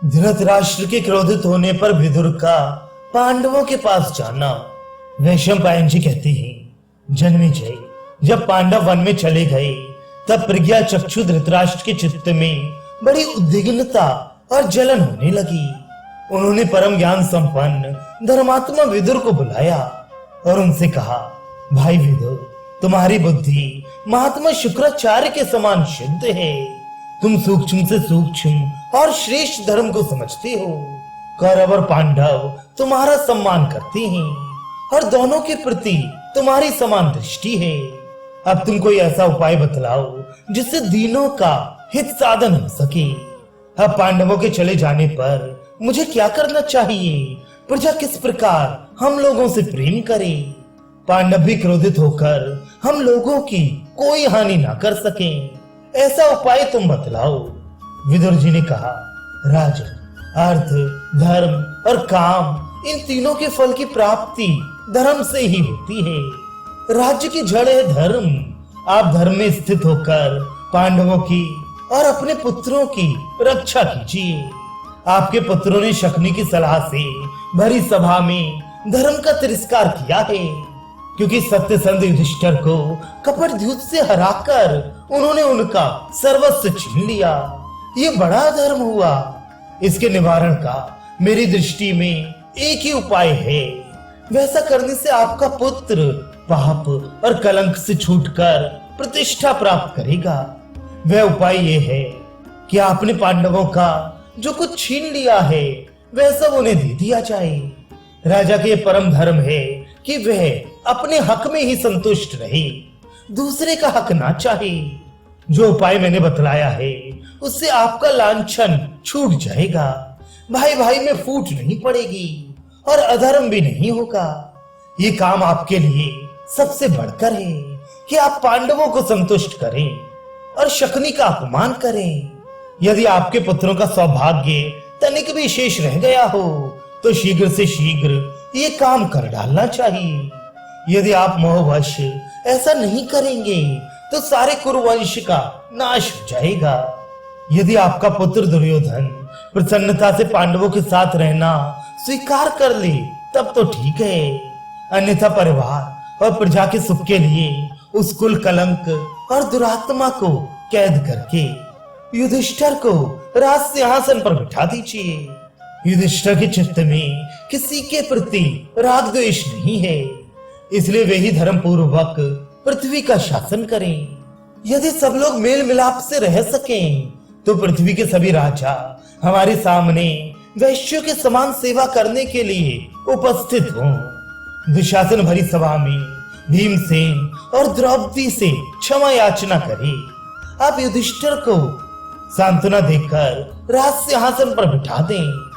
धृतराष्ट्र के क्रोधित होने पर विदुर का पांडवों के पास जाना। वैशंपायन जी कहते हैं, जन्मेजय, जब पांडव वन में चले गए तब प्रज्ञा चक्षु धृतराष्ट्र के चित्त में बड़ी उद्विग्नता और जलन होने लगी। उन्होंने परम ज्ञान संपन्न धर्मात्मा विदुर को बुलाया और उनसे कहा, भाई विदुर, तुम्हारी बुद्धि महात्मा शुक्राचार्य के समान शुद्ध है। तुम सूक्ष्म से सूक्ष्म और श्रेष्ठ धर्म को समझते हो। कौरव और पांडव तुम्हारा सम्मान करते हैं और दोनों के प्रति तुम्हारी समान दृष्टि है। अब तुम कोई ऐसा उपाय बतलाओ जिससे दीनों का हित साधन हो सके। अब पांडवों के चले जाने पर मुझे क्या करना चाहिए? प्रजा किस प्रकार हम लोगों से प्रेम करे? पांडव भी क्रोधित होकर हम लोगों की कोई हानि ना कर सकें, ऐसा उपाय तुम बतलाओ। विदुर जी ने कहा, राजन, अर्थ, धर्म और काम, इन तीनों के फल की प्राप्ति धर्म से ही होती है। राज्य की जड़ है धर्म। आप धर्म में स्थित होकर पांडवों की और अपने पुत्रों की रक्षा कीजिए। आपके पुत्रों ने शकुनी की सलाह से भरी सभा में धर्म का तिरस्कार किया है, क्योंकि सत्यसंध युधिष्ठिर को कपट द्यूत से हराकर उन्होंने उनका सर्वस्व छीन लिया। ये बड़ा धर्म हुआ। इसके निवारण का मेरी दृष्टि में एक ही उपाय है। वैसा करने से आपका पुत्र पाप और कलंक से छूटकर प्रतिष्ठा प्राप्त करेगा। वह उपाय ये है कि आपने पांडवों का जो कुछ छीन लिया है वह सब उन्हें दे दिया जाए। राजा के परम धर्म है कि वह अपने हक में ही संतुष्ट रहे, दूसरे का हक ना चाहे। जो उपाय मैंने बतलाया है उससे आपका लांछन छूट जाएगा। भाई भाई में फूट नहीं पड़ेगी और अधर्म भी नहीं होगा। ये काम आपके लिए सबसे बढ़कर है कि आप पांडवों को संतुष्ट करें और शकुनी का अपमान करें। यदि आपके पुत्रों का सौभाग्य तनिक भी शेष रह गया हो तो शीघ्र से शीघ्र ये काम कर डालना चाहिए। यदि आप मोहवश ऐसा नहीं करेंगे तो सारे कुरुवंश का नाश हो जाएगा। यदि आपका पुत्र दुर्योधन प्रसन्नता से पांडवों के साथ रहना स्वीकार कर ले तब तो ठीक है, अन्यथा परिवार और प्रजा के सुख के लिए उस कुल कलंक और दुरात्मा को कैद करके युधिष्ठिर को राज सिंहासन पर बिठा दीजिए। युधिष्ठिर के चित्त में किसी के प्रति राग द्वेष नहीं है, इसलिए वे ही धर्म पूर्वक पृथ्वी का शासन करें। यदि सब लोग मेल मिलाप से रह सकें तो पृथ्वी के सभी राजा हमारे सामने वैश्यों के समान सेवा करने के लिए उपस्थित हों। दुशासन भरी सभा में भीमसेन और द्रौपदी से क्षमा याचना करें। आप युधिष्ठिर को सांत्वना देकर राज सिंहासन पर बिठा दें।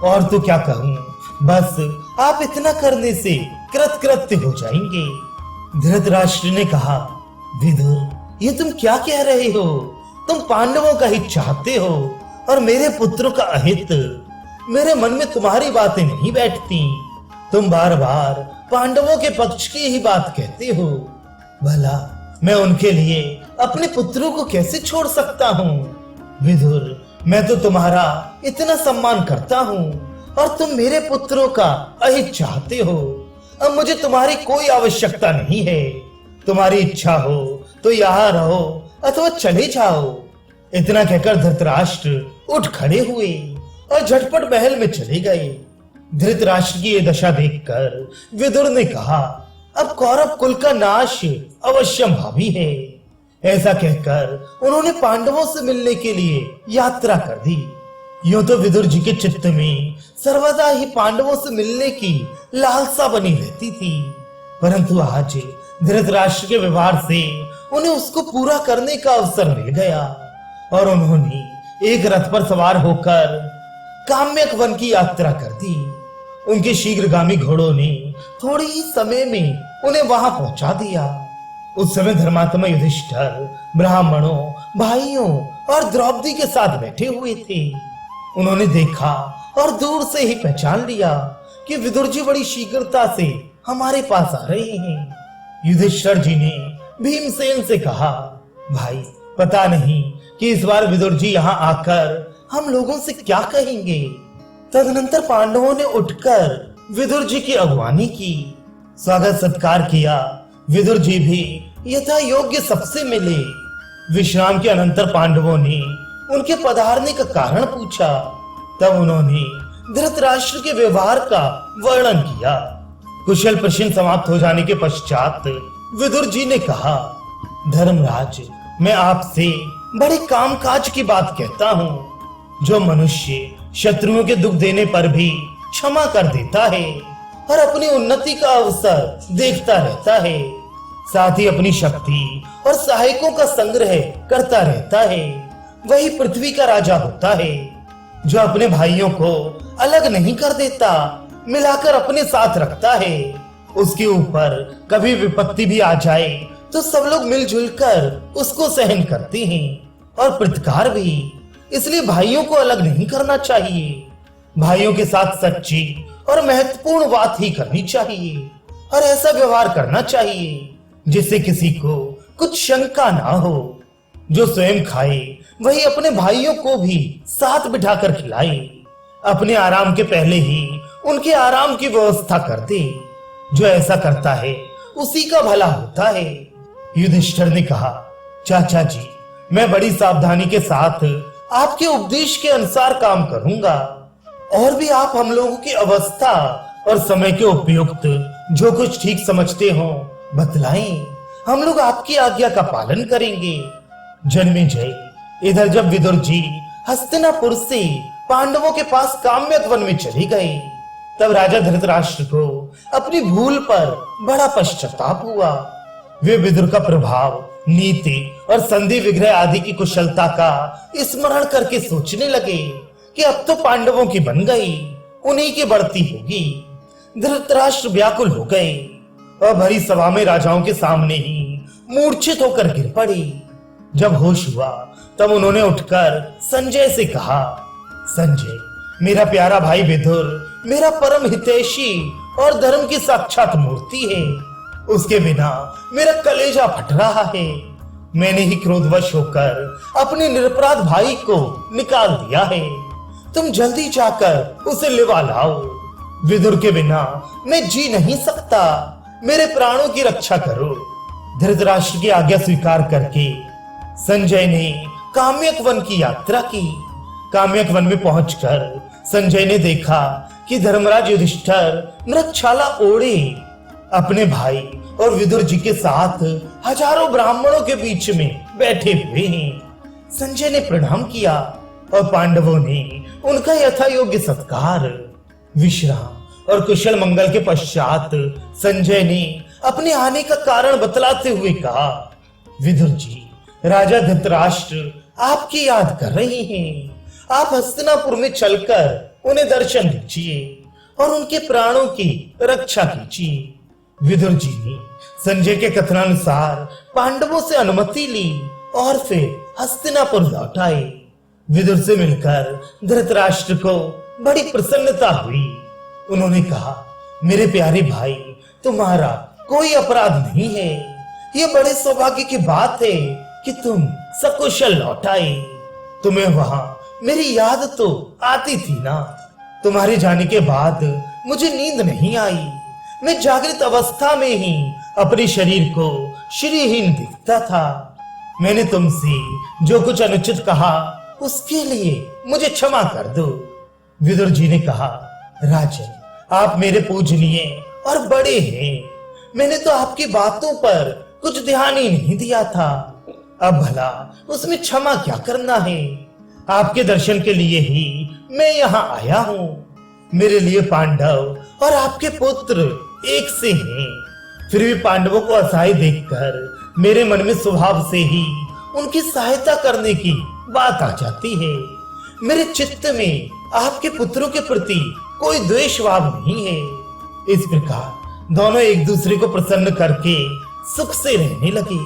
और तो क्या कहूं, बस आप इतना करने से कृतकृत्य हो जाएंगे। धृतराष्ट्र ने कहा, विदुर, ये तुम क्या कह रहे हो? तुम पांडवों का हित चाहते हो और मेरे पुत्रों का अहित। मेरे मन में तुम्हारी बातें नहीं बैठती। तुम बार बार पांडवों के पक्ष की ही बात कहते हो। भला मैं उनके लिए अपने पुत्रों को कैसे छोड़ सकता हूँ? विदुर, मैं तो तुम्हारा इतना सम्मान करता हूँ और तुम मेरे पुत्रों का अहित चाहते हो। अब मुझे तुम्हारी कोई आवश्यकता नहीं है। तुम्हारी इच्छा हो तो यहाँ रहो अथवा चले जाओ। इतना कहकर धृतराष्ट्र उठ खड़े हुए और झटपट महल में चले गए। धृतराष्ट्र की ये दशा देखकर विदुर ने कहा, अब कौरव कुल का नाश अवश्यंभावी है। ऐसा कहकर उन्होंने पांडवों से मिलने के लिए यात्रा कर दी। यूं तो विदुर जी के चित्त में सर्वदा ही पांडवों से मिलने की लालसा बनी रहती थी, परंतु आज धृतराष्ट्र के व्यवहार से उन्हें उसको पूरा करने का अवसर मिल गया और उन्होंने एक रथ पर सवार होकर काम्यक वन की यात्रा कर दी। उनके शीघ्रगामी घोड़ों ने थोड़ी ही समय में उन्हें वहां पहुंचा दिया। उस समय धर्मात्मा युधिष्ठिर ब्राह्मणों, भाइयों और द्रौपदी के साथ बैठे हुए थे। उन्होंने देखा और दूर से ही पहचान लिया कि विदुर जी बड़ी शीघ्रता से हमारे पास आ रहे हैं। युधिष्ठिर जी ने भीमसेन से कहा, भाई, पता नहीं कि इस बार विदुर जी यहाँ आकर हम लोगों से क्या कहेंगे। तदनंतर पांडवों ने उठकर विदुर जी की अगवानी की, स्वागत सत्कार किया। विदुर जी भी यथा योग्य सबसे मिले। विश्राम के अनंतर पांडवों ने उनके पधारने का कारण पूछा। तब उन्होंने धृतराष्ट्र के व्यवहार का वर्णन किया। कुशल प्रश्न समाप्त हो जाने के पश्चात विदुर जी ने कहा, धर्मराज, मैं आपसे बड़े कामकाज की बात कहता हूँ। जो मनुष्य शत्रुओं के दुख देने पर भी क्षमा कर देता है और अपनी उन्नति का अवसर देखता रहता है, साथ ही अपनी शक्ति और सहायकों का संग्रह करता रहता है, वही पृथ्वी का राजा होता है। जो अपने भाइयों को अलग नहीं कर देता, मिलाकर अपने साथ रखता है, उसके ऊपर कभी विपत्ति भी आ जाए तो सब लोग मिलजुल कर उसको सहन करते हैं और प्रतिकार भी। इसलिए भाइयों को अलग नहीं करना चाहिए। भाइयों के साथ सच्ची और महत्वपूर्ण बात ही करनी चाहिए और ऐसा व्यवहार करना चाहिए जिससे किसी को कुछ शंका ना हो। जो स्वयं खाए वही अपने भाइयों को भी साथ बिठाकर खिलाए। अपने आराम के पहले ही उनके आराम की व्यवस्था कर दे। जो ऐसा करता है उसी का भला होता है। युधिष्ठिर ने कहा, चाचा जी, मैं बड़ी सावधानी के साथ आपके उपदेश के अनुसार काम करूंगा। और भी आप हम लोगों की अवस्था और समय के उपयुक्त जो कुछ ठीक समझते हो बतलाएं। हम लोग आपकी आज्ञा का पालन करेंगे। जन्मेजय, इधर जब विदुर जी हस्तिनापुर से पांडवों के पास काम्यक वन में चले गए, तब राजा धृतराष्ट्र को अपनी भूल पर बड़ा पश्चाताप हुआ। वे विदुर का प्रभाव, नीति और संधि विग्रह आदि की कुशलता का स्मरण करके सोचने लगे कि अब तो पांडवों की बन गई, उन्हीं की बढ़ती होगी। धृतराष्ट्र व्याकुल हो गए और भरी सभा में राजाओं के सामने ही मूर्छित होकर गिर पड़े। जब होश हुआ तब उन्होंने उठकर संजय से कहा, संजय, मेरा प्यारा भाई विदुर मेरा परम हितैषी और धर्म की साक्षात मूर्ति है। उसके बिना मेरा कलेजा फट रहा है। मैंने ही क्रोधवश होकर अपने निरपराध भाई को निकाल दिया है। तुम जल्दी जाकर उसे लिवा लाओ। विदुर के बिना मैं जी नहीं सकता। मेरे प्राणों की रक्षा करो। धृतराष्ट्र की आज्ञा स्वीकार करके संजय ने काम्यक वन की यात्रा की। काम्यक वन में पहुंचकर संजय ने देखा कि धर्मराज युधिष्ठिर मृगशाला ओढ़े अपने भाई और विदुर जी के साथ हजारों ब्राह्मणों के बीच में बैठे हुए हैं। संजय ने प्रणाम किया और पांडवों ने उनका यथा योग्य सत्कार। विश्राम और कुशल मंगल के पश्चात संजय ने अपने आने का कारण बतलाते हुए कहा, विदुर जी, राजा धृतराष्ट्र आपकी याद कर रहे हैं। आप हस्तिनापुर में चलकर उन्हें दर्शन दीजिए और उनके प्राणों की रक्षा कीजिए। विदुर जी ने संजय के कथनानुसार पांडवों से अनुमति ली और फिर हस्तिनापुर लौट आए। विदुर से मिलकर धृतराष्ट्र को बड़ी प्रसन्नता हुई। उन्होंने कहा, मेरे प्यारे भाई, तुम्हारा कोई अपराध नहीं है। ये बड़े सौभाग्य की बात है कि तुम सकुशल लौट आए। तुम्हें वहां मेरी याद तो आती थी ना। तुम्हारे जाने के बाद मुझे नींद नहीं आई। मैं जागृत अवस्था में ही अपने शरीर को श्रीहीन दिखता था। मैंने तुमसे जो कुछ अनुचित कहा उसके लिए मुझे क्षमा कर दो। विदुर जी ने कहा, राजन, आप मेरे पूजनीय और बड़े हैं। मैंने तो आपकी बातों पर कुछ ध्यान ही नहीं दिया था। अब भला उसमें क्षमा क्या करना है। आपके दर्शन के लिए ही मैं यहाँ आया हूँ। मेरे लिए पांडव और आपके पुत्र एक से हैं। फिर भी पांडवों को असहाय देखकर मेरे मन में स्वभाव से ही उनकी सहायता करने की बात आ जाती है। मेरे चित्त में आपके पुत्रों के प्रति कोई द्वेष भाव नहीं है। इस प्रकार दोनों एक दूसरे को प्रसन्न करके सुख से रहने लगे।